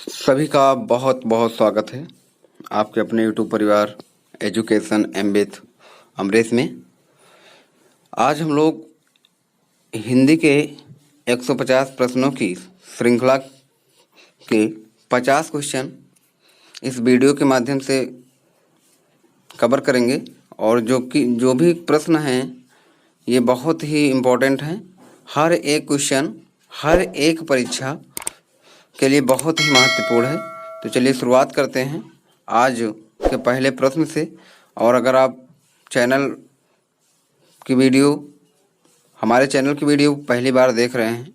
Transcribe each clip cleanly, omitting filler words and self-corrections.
सभी का बहुत बहुत स्वागत है आपके अपने यूट्यूब परिवार एजुकेशन एम विथ अमरीश में। आज हम लोग हिंदी के 150 प्रश्नों की श्रृंखला के 50 क्वेश्चन इस वीडियो के माध्यम से कवर करेंगे और जो भी प्रश्न हैं ये बहुत ही इम्पोर्टेंट हैं। हर एक क्वेश्चन हर एक परीक्षा के लिए बहुत ही महत्वपूर्ण है। तो चलिए शुरुआत करते हैं आज के पहले प्रश्न से। और अगर आप हमारे चैनल की वीडियो पहली बार देख रहे हैं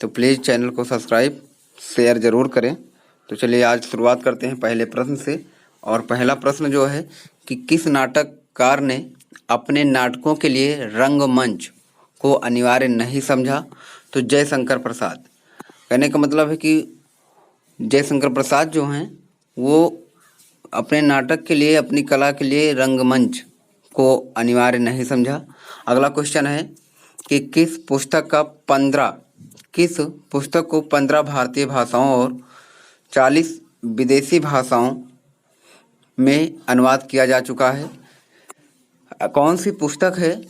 तो प्लीज़ चैनल को सब्सक्राइब शेयर ज़रूर करें। तो चलिए आज शुरुआत करते हैं पहले प्रश्न से। और पहला प्रश्न जो है कि किस नाटककार ने अपने नाटकों के लिए रंगमंच को अनिवार्य नहीं समझा? तो जयशंकर प्रसाद। कहने का मतलब है कि जयशंकर प्रसाद जो हैं वो अपने नाटक के लिए, अपनी कला के लिए रंगमंच को अनिवार्य नहीं समझा। अगला क्वेश्चन है कि किस पुस्तक को 15 भारतीय भाषाओं और 40 विदेशी भाषाओं में अनुवाद किया जा चुका है? कौन सी पुस्तक है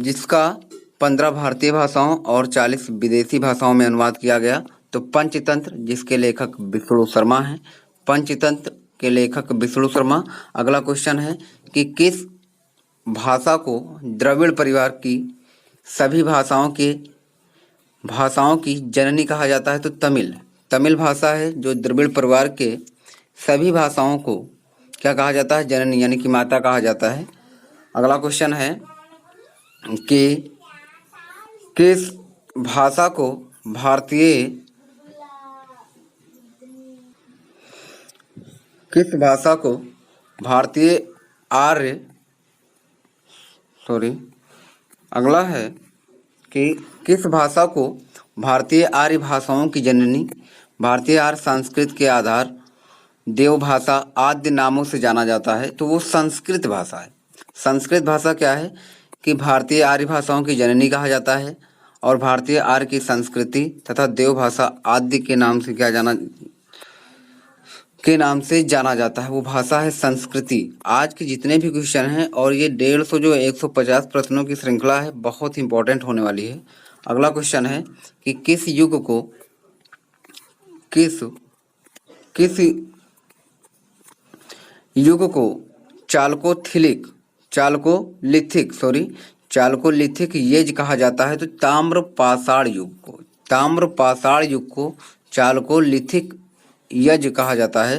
जिसका 15 भारतीय भाषाओं और 40 विदेशी भाषाओं में अनुवाद किया गया? तो पंचतंत्र, जिसके लेखक विष्णु शर्मा हैं। पंचतंत्र के लेखक विष्णु शर्मा। अगला क्वेश्चन है कि किस भाषा को द्रविड़ परिवार की सभी भाषाओं की जननी कहा जाता है? तो तमिल भाषा है जो द्रविड़ परिवार के सभी भाषाओं को क्या कहा जाता है? जननी, यानी कि माता कहा जाता है। अगला क्वेश्चन है कि किस भाषा को भारतीय आर्य भाषाओं की जननी, भारतीय आर्य संस्कृत के आधार, देव भाषा आदि नामों से जाना जाता है? तो वो संस्कृत भाषा है। संस्कृत भाषा क्या है कि भारतीय आर्य भाषाओं की जननी कहा जाता है और भारतीय आर्य की संस्कृति तथा देव भाषा आदि के नाम से जाना जाता है, वो भाषा है संस्कृति। आज के जितने भी क्वेश्चन हैं और ये 150 जो 150 प्रश्नों की श्रृंखला है बहुत इंपॉर्टेंट होने वाली है। अगला क्वेश्चन है कि किस युग को चालकोलिथिक युग कहा जाता है? तो ताम्रपाषाण युग को चालकोलिथिक युग कहा जाता है।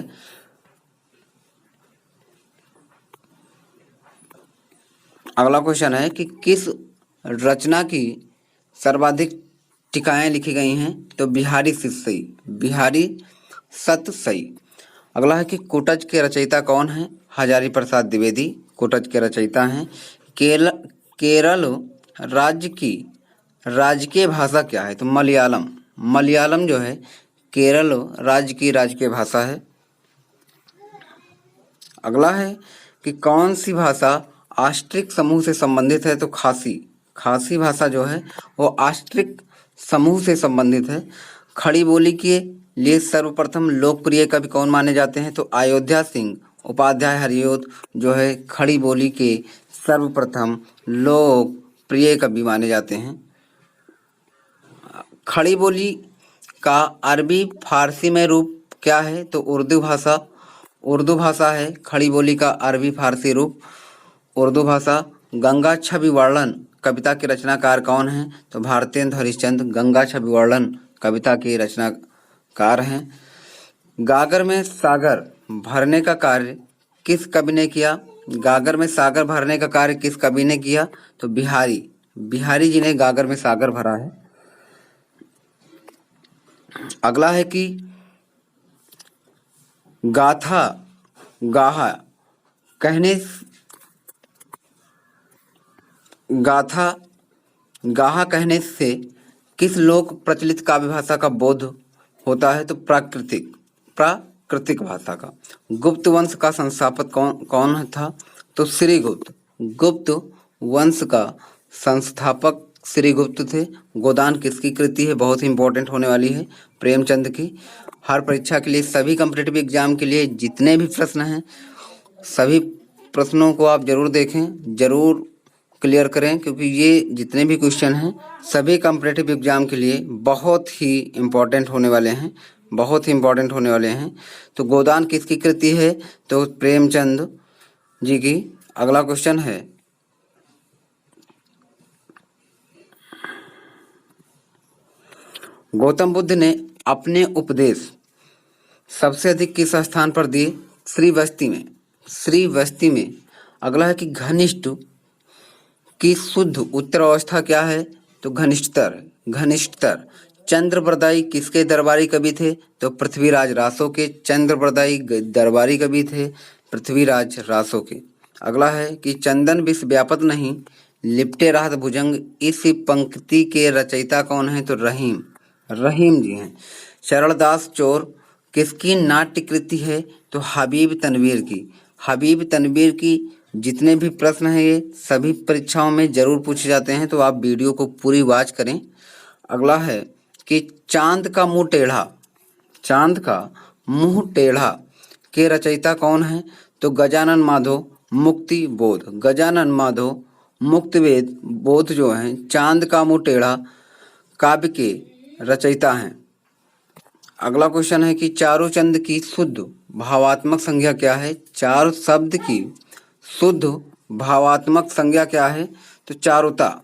अगला क्वेश्चन है कि किस रचना की सर्वाधिक टीकाएं लिखी गई हैं? तो बिहारी सतसई। अगला है कि कुटज के रचयिता कौन है? हजारी प्रसाद द्विवेदी कुटज के रचयिता हैं। केरल राज्य की राजकीय भाषा क्या है? तो मलयालम जो है केरल राज्य की राजकीय भाषा है। अगला है कि कौन सी भाषा आस्ट्रिक समूह से संबंधित है? तो खासी भाषा जो है वो आस्ट्रिक समूह से संबंधित है। खड़ी बोली के लिए सर्वप्रथम लोकप्रिय कवि कौन माने जाते हैं? तो अयोध्या सिंह उपाध्याय हरिऔध जो है खड़ी बोली के सर्वप्रथम लोकप्रिय कवि माने जाते हैं। खड़ी बोली का अरबी फारसी में रूप क्या है? तो उर्दू भाषा है खड़ी बोली का अरबी फारसी रूप उर्दू भाषा। गंगा छवि वर्णन कविता के रचनाकार कौन हैं? तो भारतेंदु हरिश्चंद्र गंगा छवि वर्णन कविता के रचनाकार हैं। गागर में सागर भरने का कार्य किस कवि ने किया? गागर में सागर भरने का कार्य किस कवि ने किया? तो बिहारी जी ने गागर में सागर भरा है। अगला है कि गाहा कहने से किस लोक प्रचलित काव्य भाषा का बोध होता है? तो प्राकृतिक भाषा का। गुप्त वंश का संस्थापक कौन था? तो गुप्त वंश का संस्थापक श्रीगुप्त थे। गोदान किसकी कृति है? बहुत ही इंपॉर्टेंट होने वाली है, प्रेमचंद की। हर परीक्षा के लिए, सभी कॉम्पिटिटिव एग्जाम के लिए जितने भी प्रश्न हैं सभी प्रश्नों को आप जरूर देखें, जरूर क्लियर करें, क्योंकि ये जितने भी क्वेश्चन हैं सभी कॉम्पिटिटिव एग्जाम के लिए बहुत ही इम्पोर्टेंट होने वाले हैं, बहुत ही इम्पोर्टेंट होने वाले हैं। तो गोदान किसकी कृति है? तो प्रेमचंद जी की। अगला क्वेश्चन है, गौतम बुद्ध ने अपने उपदेश सबसे अधिक किस स्थान पर दिए? श्रीवस्ती में। श्रीवस्ती में। अगला है कि घनिष्ठ की शुद्ध उत्तर अवस्था क्या है? तो घनिष्ठतर। घनिष्ठतर। चंद्रप्रदायी किसके दरबारी कवि थे? तो पृथ्वीराज रासो के। चंद्रप्रदायी दरबारी कवि थे पृथ्वीराज रासो के। अगला है कि चंदन विष व्यापत नहीं, लिपटे राहत भुजंग, इस पंक्ति के रचयिता कौन है? तो रहीम। रहीम जी हैं। शरणदास चोर किसकी नाट्य कृति है? तो हबीब तनवीर की। हबीब तनवीर की जितने भी प्रश्न हैं ये सभी परीक्षाओं में जरूर पूछे जाते हैं, तो आप वीडियो को पूरी वॉच करें। अगला है कि चांद का मुंह टेढ़ा, चांद का मुंह टेढ़ा के रचयिता कौन है? तो गजानन माधव मुक्ति बोध। गजानन माधव मुक्ति बोध जो हैं चांद का मुंह टेढ़ा काव्य के रचयिता हैं। अगला क्वेश्चन है कि चारों चंद की शुद्ध भावात्मक संज्ञा क्या है? चार शब्द की शुद्ध भावात्मक संज्ञा क्या है? तो चारुता।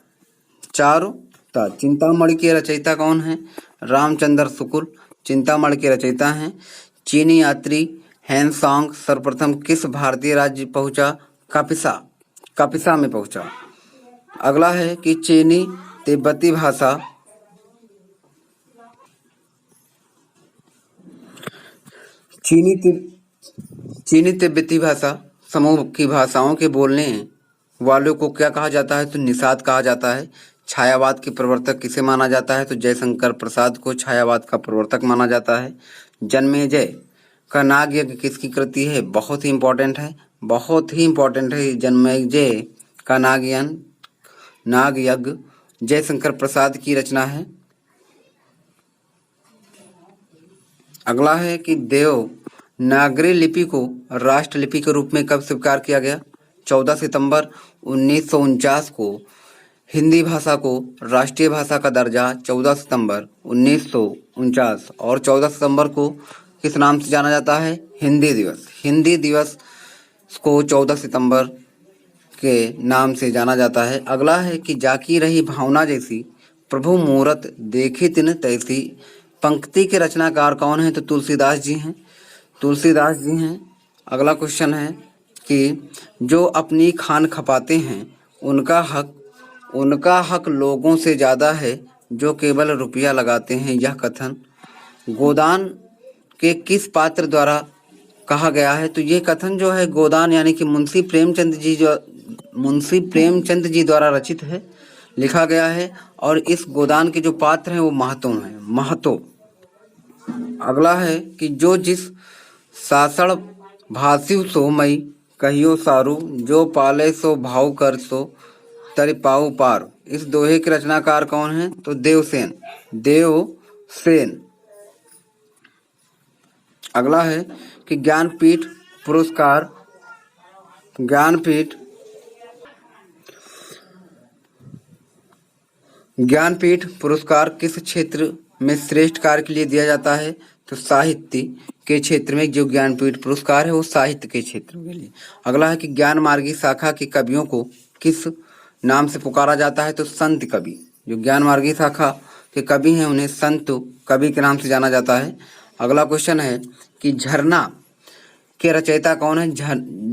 चारुता। चिंतामणि के रचयिता कौन है? रामचंद्र शुक्ल चिंतामणि के रचयिता हैं। चीनी यात्री हैंसोंग सर्वप्रथम किस भारतीय राज्य पहुंचा? कपिसा। कपिसा में पहुंचा। अगला है कि चीनी तिब्बती भाषा चीनी तिब्बती भाषा समूह की भाषाओं के बोलने वालों को क्या कहा जाता है? तो निषाद कहा जाता है। छायावाद के प्रवर्तक किसे माना जाता है? तो जयशंकर प्रसाद को छायावाद का प्रवर्तक माना जाता है। जन्मेजय का नाग यज्ञ किसकी कृति है? बहुत ही इंपॉर्टेंट है, बहुत ही इंपॉर्टेंट है। जन्मेजय का नाग यज्ञ जयशंकर प्रसाद की रचना है। अगला है कि देवनागरी लिपि को राष्ट्रलिपि के रूप में कब स्वीकार किया गया? 14 सितंबर 1949 को हिंदी भाषा को राष्ट्रीय भाषा का दर्जा 14 सितंबर 1949 और 14 सितंबर को किस नाम से जाना जाता है? हिंदी दिवस। हिंदी दिवस को 14 सितंबर के नाम से जाना जाता है। अगला है कि जाकी रही भावना जैसी प्रभु मूरत देखी तिन तैसी पंक्ति के रचनाकार कौन है? तो तुलसीदास जी हैं। तुलसीदास जी हैं। अगला क्वेश्चन है कि जो अपनी खान खपाते हैं उनका हक लोगों से ज़्यादा है जो केवल रुपया लगाते हैं, यह कथन गोदान के किस पात्र द्वारा कहा गया है? तो ये कथन जो है गोदान यानी कि मुंशी प्रेमचंद जी द्वारा रचित है, लिखा गया है। और इस गोदान के जो पात्र हैं वो महतो हैं, महतो। अगला है कि जो जिस सासण भाषिव सो मई कहियो सारू, जो पाले सो भाव कर सो तरिपाऊ पार, इस दोहे के रचनाकार कौन है? तो देवसेन। देवसेन। अगला है कि ज्ञानपीठ पुरस्कार किस क्षेत्र में श्रेष्ठ कार्य के लिए दिया जाता है? तो साहित्य के क्षेत्र में जो ज्ञानपीठ पुरस्कार है वो साहित्य के क्षेत्र के लिए। अगला है कि ज्ञान मार्गी शाखा के कवियों को किस नाम से पुकारा जाता है? तो संत कवि। जो ज्ञान मार्गी शाखा के कवि हैं उन्हें संत कवि के नाम से जाना जाता है। अगला क्वेश्चन है कि झरना के रचयिता कौन है?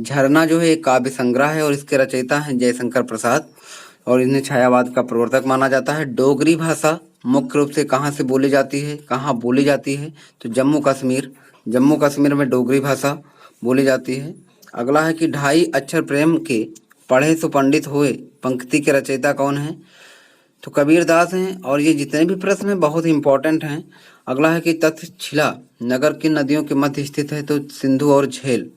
झरना जो है एक काव्य संग्रह है और इसके रचयिता हैं जयशंकर प्रसाद और इन्हें छायावाद का प्रवर्तक माना जाता है। डोगरी भाषा मुख्य रूप से कहाँ से बोली जाती है, कहाँ बोली जाती है? तो जम्मू कश्मीर में डोगरी भाषा बोली जाती है। अगला है कि ढाई अक्षर प्रेम के पढ़े सो पंडित हुए पंक्ति के रचयिता कौन है? तो कबीरदास हैं। और ये जितने भी प्रश्न हैं बहुत इंपॉर्टेंट हैं। अगला है कि तक्षशिला नगर किन नदियों के मध्य स्थित है? तो सिंधु और झेल।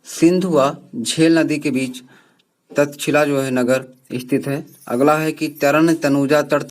सिंधु व झेल नदी के बीच तक्षशिला जो है नगर स्थित है। अगला है कि तरण तनुजा तट